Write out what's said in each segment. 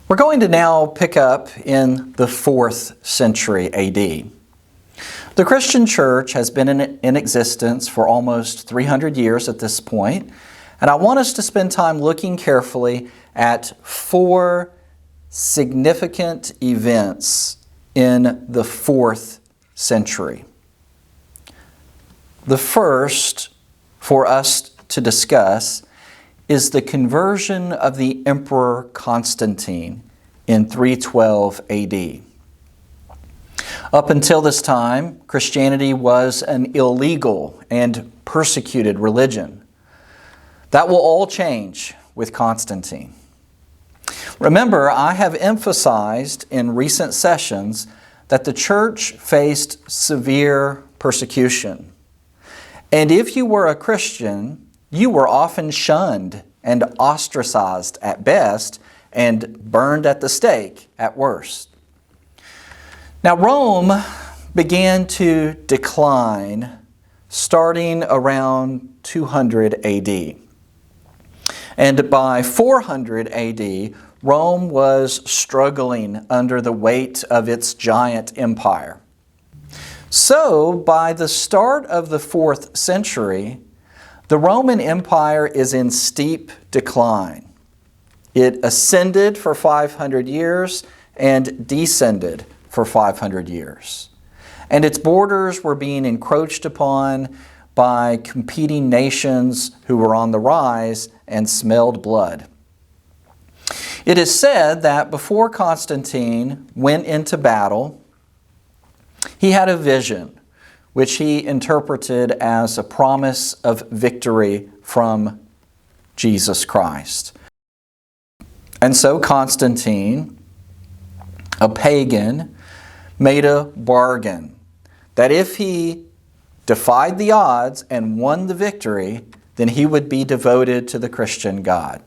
We're going to now pick up in the 4th century AD. The Christian church has been in existence for almost 300 years at this point, and I want us to spend time looking carefully at 4 significant events in the 4th century. The first for us to discuss is the conversion of the Emperor Constantine in 312 AD. Up until this time, Christianity was an illegal and persecuted religion. That will all change with Constantine. Remember, I have emphasized in recent sessions that the church faced severe persecution. And if you were a Christian, you were often shunned and ostracized at best and burned at the stake at worst. Now, Rome began to decline starting around 200 AD. And by 400 AD, Rome was struggling under the weight of its giant empire. So, by the start of the 4th century, the Roman Empire is in steep decline. It ascended for 500 years and descended for 500 years. And its borders were being encroached upon by competing nations who were on the rise and smelled blood. It is said that before Constantine went into battle, he had a vision, which he interpreted as a promise of victory from Jesus Christ. And so Constantine, a pagan, made a bargain that if he defied the odds and won the victory, then he would be devoted to the Christian God.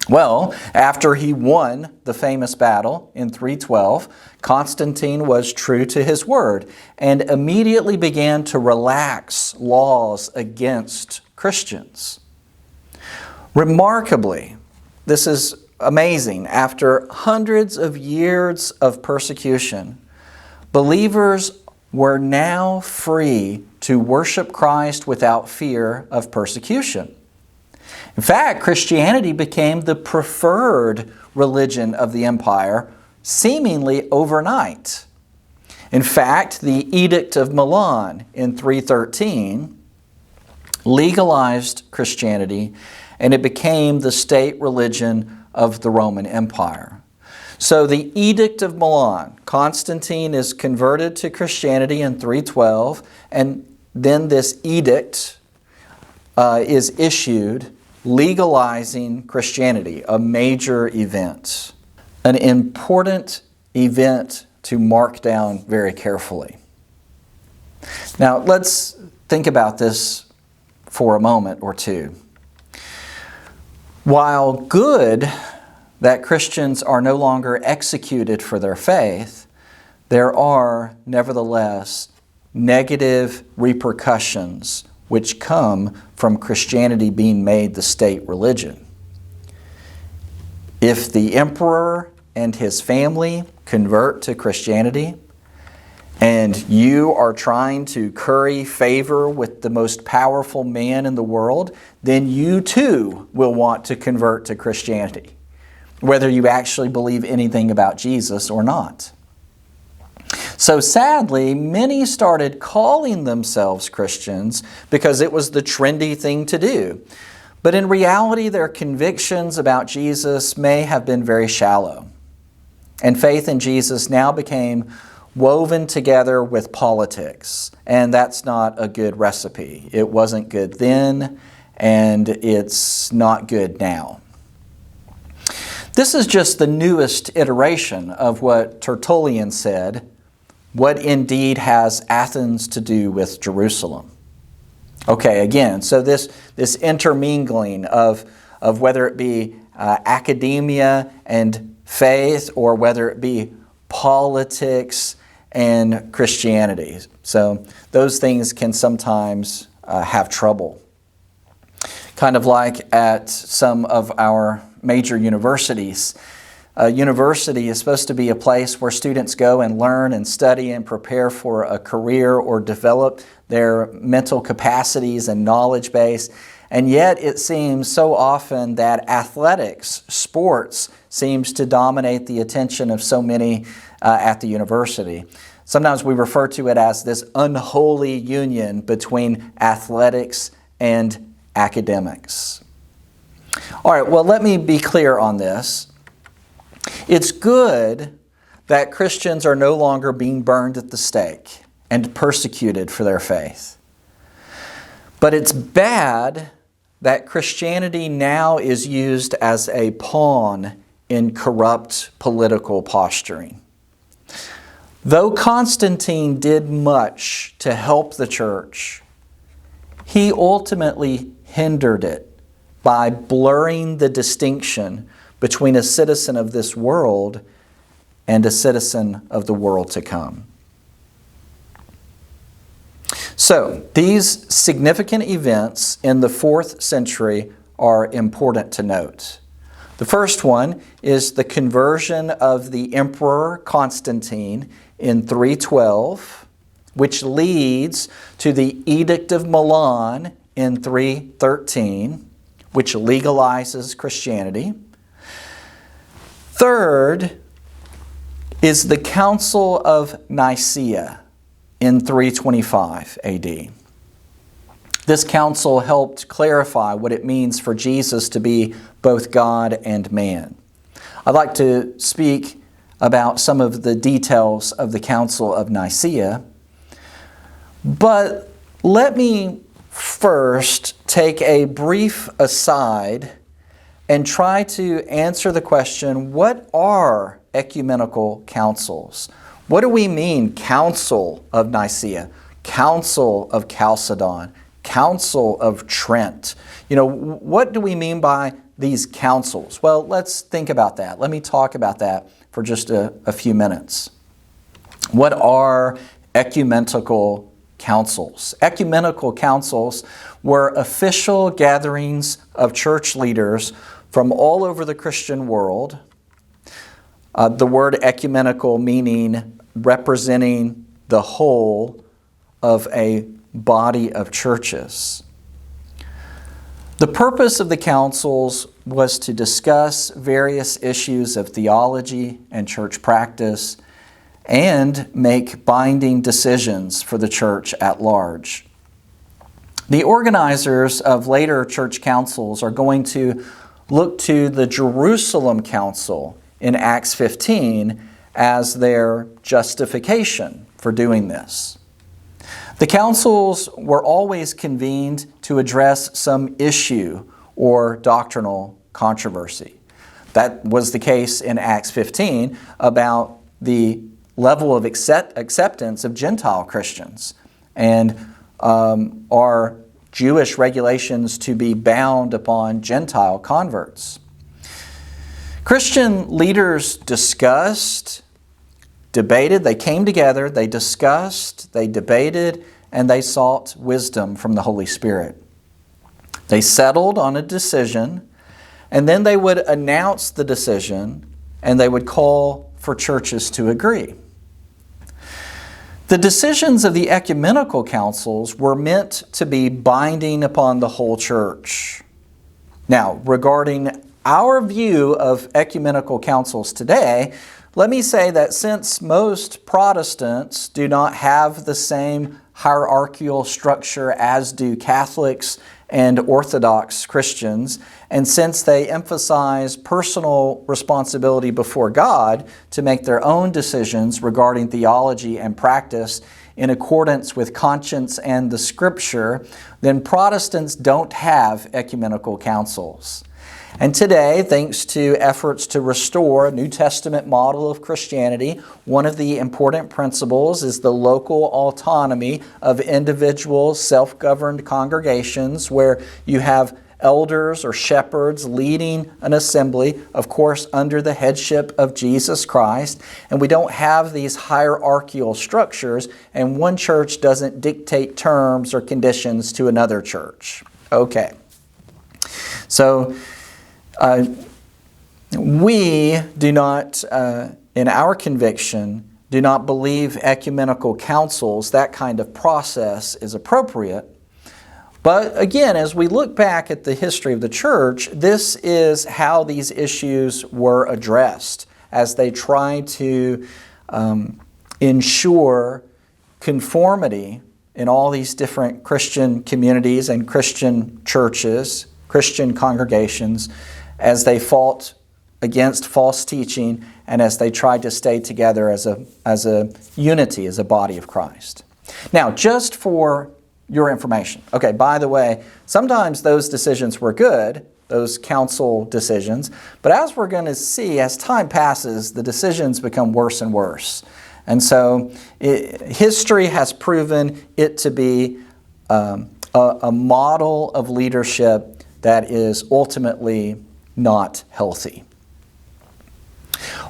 Well, after he won the famous battle in 312, Constantine was true to his word and immediately began to relax laws against Christians. Remarkably, this is amazing, after hundreds of years of persecution, believers were now free to worship Christ without fear of persecution. In fact, Christianity became the preferred religion of the empire, seemingly overnight. In fact, the Edict of Milan in 313 legalized Christianity, and it became the state religion of the Roman Empire. So the Edict of Milan, Constantine is converted to Christianity in 312, and then this edict is issued legalizing Christianity, a major event, an important event to mark down very carefully. Now, let's think about this for a moment or two. While good that Christians are no longer executed for their faith, there are nevertheless negative repercussions which come from Christianity being made the state religion. If the emperor and his family convert to Christianity, and you are trying to curry favor with the most powerful man in the world, then you too will want to convert to Christianity, whether you actually believe anything about Jesus or not. So sadly, many started calling themselves Christians because it was the trendy thing to do. But in reality, their convictions about Jesus may have been very shallow. And faith in Jesus now became woven together with politics. And that's not a good recipe. It wasn't good then, and it's not good now. This is just the newest iteration of what Tertullian said, "What indeed has Athens to do with Jerusalem?" Okay, again, so this intermingling of whether it be academia and faith, or whether it be politics and Christianity. So those things can sometimes have trouble. Kind of like at some of our major universities, A university is supposed to be a place where students go and learn and study and prepare for a career or develop their mental capacities and knowledge base. And yet it seems so often that athletics, sports, seems to dominate the attention of so many at the university. Sometimes we refer to it as this unholy union between athletics and academics. All right, well, let me be clear on this. It's good that Christians are no longer being burned at the stake and persecuted for their faith. But it's bad that Christianity now is used as a pawn in corrupt political posturing. Though Constantine did much to help the church, he ultimately hindered it by blurring the distinction between a citizen of this world and a citizen of the world to come. So, these significant events in the 4th century are important to note. The first one is the conversion of the Emperor Constantine in 312, which leads to the Edict of Milan in 313, which legalizes Christianity. Third is the Council of Nicaea in 325 AD. This council helped clarify what it means for Jesus to be both God and man. I'd like to speak about some of the details of the Council of Nicaea, but let me first take a brief aside and try to answer the question, what are ecumenical councils? What do we mean, Council of Nicaea, Council of Chalcedon, Council of Trent? What do we mean by these councils? Well, let's think about that. Let me talk about that for just a few minutes. What are ecumenical councils? Ecumenical councils were official gatherings of church leaders from all over the Christian world. The word ecumenical meaning representing the whole of a body of churches. The purpose of the councils was to discuss various issues of theology and church practice and make binding decisions for the church at large. The organizers of later church councils are going to look to the Jerusalem Council in Acts 15 as their justification for doing this. The councils were always convened to address some issue or doctrinal controversy. That was the case in Acts 15 about the level of acceptance of Gentile Christians and are Jewish regulations to be bound upon Gentile converts. Christian leaders discussed, debated, they came together, they discussed, they debated, and they sought wisdom from the Holy Spirit. They settled on a decision, and then they would announce the decision, and they would call for churches to agree. The decisions of the ecumenical councils were meant to be binding upon the whole church. Now, regarding our view of ecumenical councils today, let me say that since most Protestants do not have the same hierarchical structure as do Catholics and Orthodox Christians, and since they emphasize personal responsibility before God to make their own decisions regarding theology and practice in accordance with conscience and the Scripture, then Protestants don't have ecumenical councils. And today, thanks to efforts to restore a New Testament model of Christianity, one of the important principles is the local autonomy of individual self-governed congregations where you have elders or shepherds leading an assembly, of course, under the headship of Jesus Christ. And we don't have these hierarchical structures, and one church doesn't dictate terms or conditions to another church. Okay. So, We do not, in our conviction, do not believe ecumenical councils, that kind of process is appropriate. But again, as we look back at the history of the church, this is how these issues were addressed as they tried to ensure conformity in all these different Christian communities and Christian churches, Christian congregations, as they fought against false teaching and as they tried to stay together as a unity, as a body of Christ. Now, just for your information, okay, by the way, sometimes those decisions were good, those council decisions, but as we're going to see, as time passes, the decisions become worse and worse. And so history has proven it to be a model of leadership that is ultimately not healthy.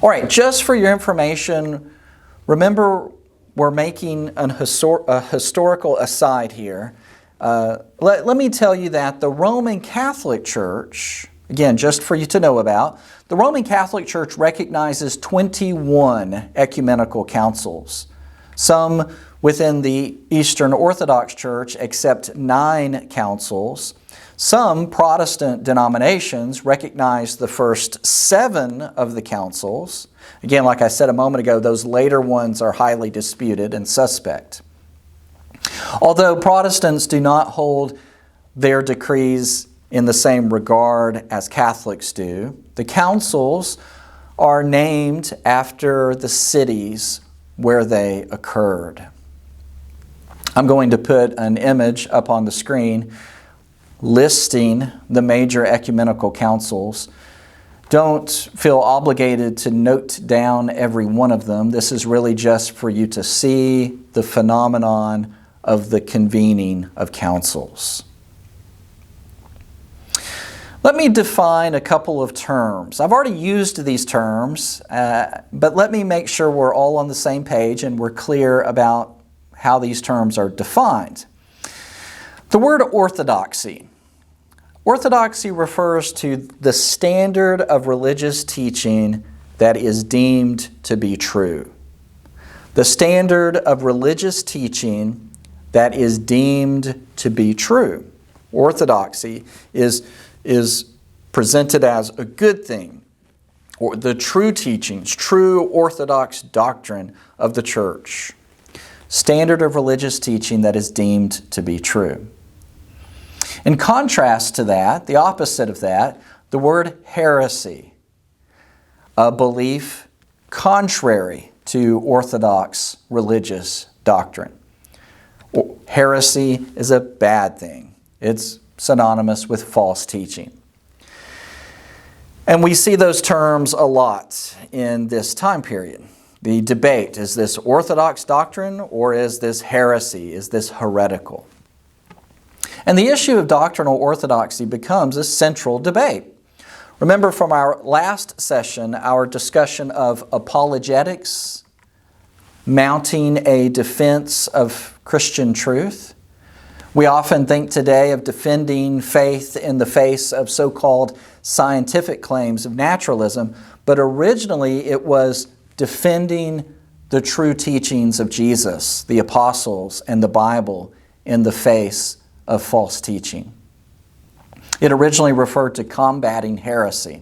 All right, just for your information, remember we're making a historical aside here. Let me tell you that the Roman Catholic Church, again, just for you to know about, the Roman Catholic Church recognizes 21 ecumenical councils. Some within the Eastern Orthodox Church accept 9 councils. Some Protestant denominations recognize the first 7 of the councils. Again, like I said a moment ago, those later ones are highly disputed and suspect. Although Protestants do not hold their decrees in the same regard as Catholics do, the councils are named after the cities where they occurred. I'm going to put an image up on the screen listing the major ecumenical councils. Don't feel obligated to note down every one of them. This is really just for you to see the phenomenon of the convening of councils. Let me define a couple of terms. I've already used these terms, but let me make sure we're all on the same page and we're clear about how these terms are defined. The word orthodoxy. Orthodoxy refers to the standard of religious teaching that is deemed to be true. The standard of religious teaching that is deemed to be true. Orthodoxy is presented as a good thing, or the true teachings, true orthodox doctrine of the church. Standard of religious teaching that is deemed to be true. In contrast to that, the opposite of that, the word heresy, a belief contrary to orthodox religious doctrine. Heresy is a bad thing. It's synonymous with false teaching. And we see those terms a lot in this time period. The debate, is this orthodox doctrine or is this heresy? Is this heretical? And the issue of doctrinal orthodoxy becomes a central debate. Remember from our last session, our discussion of apologetics, mounting a defense of Christian truth. We often think today of defending faith in the face of so-called scientific claims of naturalism, but originally it was defending the true teachings of Jesus, the apostles, and the Bible in the face of false teaching. It originally referred to combating heresy.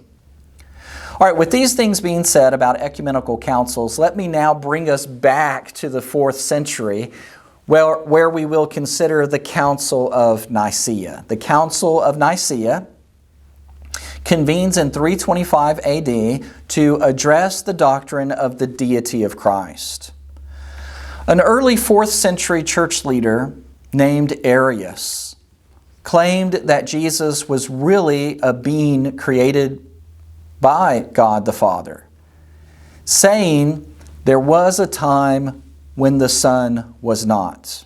All right, with these things being said about ecumenical councils, let me now bring us back to the 4th century where we will consider the Council of Nicaea. The Council of Nicaea convenes in 325 AD to address the doctrine of the deity of Christ. An early 4th century church leader named Arius claimed that Jesus was really a being created by God the Father, saying there was a time when the Son was not.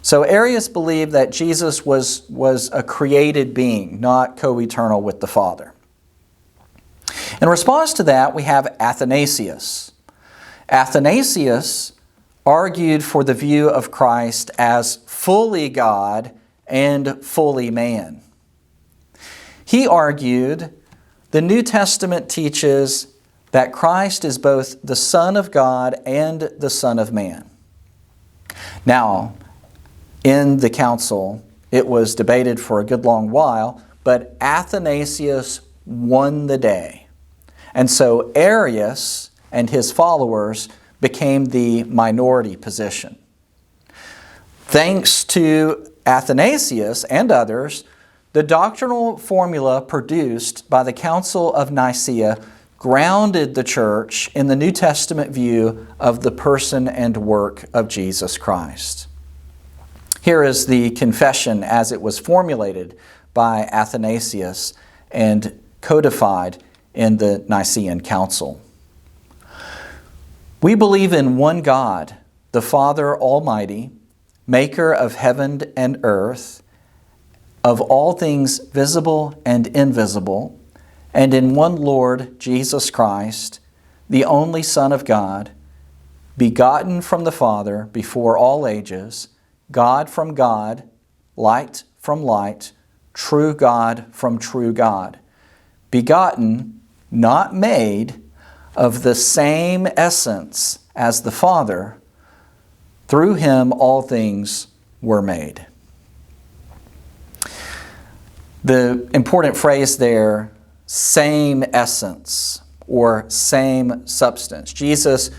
So Arius believed that Jesus was a created being, not co-eternal with the Father. In response to that, we have Athanasius. Athanasius argued for the view of Christ as fully God and fully man. He argued the New Testament teaches that Christ is both the Son of God and the Son of Man. Now, in the council, it was debated for a good long while, but Athanasius won the day. And so Arius and his followers became the minority position. Thanks to Athanasius and others, the doctrinal formula produced by the Council of Nicaea grounded the church in the New Testament view of the person and work of Jesus Christ. Here is the confession as it was formulated by Athanasius and codified in the Nicene Council. We believe in one God, the Father Almighty, maker of heaven and earth, of all things visible and invisible, and in one Lord Jesus Christ, the only Son of God, begotten from the Father before all ages, God from God, light from light, true God from true God, begotten, not made, of the same essence as the Father. Through him all things were made. The important phrase there, same essence or same substance. Jesus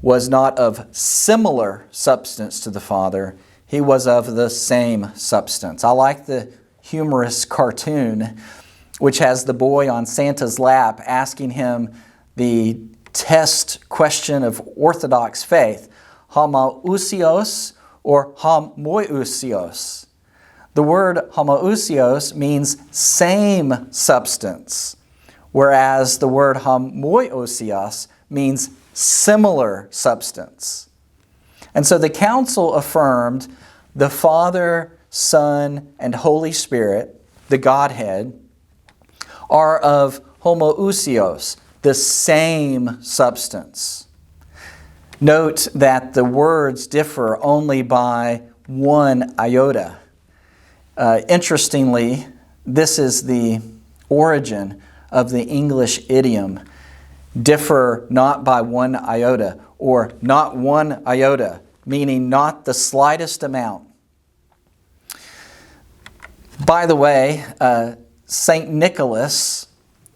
was not of similar substance to the Father. He was of the same substance. I like the humorous cartoon which has the boy on Santa's lap asking him the test question of Orthodox faith, homoousios or homoousios. The word homoousios means same substance, whereas the word homoousios means similar substance. And so the council affirmed the Father, Son, and Holy Spirit, the Godhead, are of homoousios, the same substance. Note that the words differ only by one iota. Interestingly, this is the origin of the English idiom, differ not by one iota, or not one iota, meaning not the slightest amount. By the way, St. Nicholas,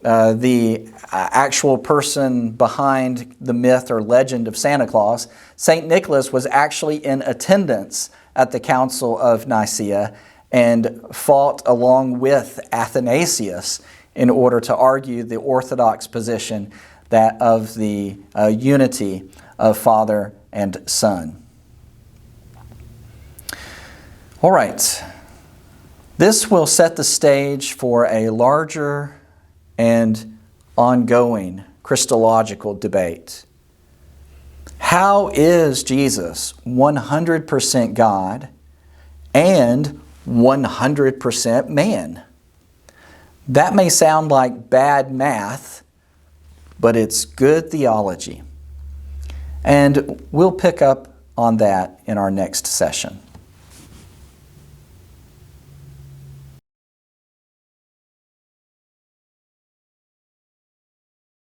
the actual person behind the myth or legend of Santa Claus, St. Nicholas was actually in attendance at the Council of Nicaea and fought along with Athanasius in order to argue the Orthodox position that of the unity of Father and Son. All right. This will set the stage for a larger and ongoing Christological debate. How is Jesus 100% God and 100% man? That may sound like bad math, but it's good theology. And we'll pick up on that in our next session.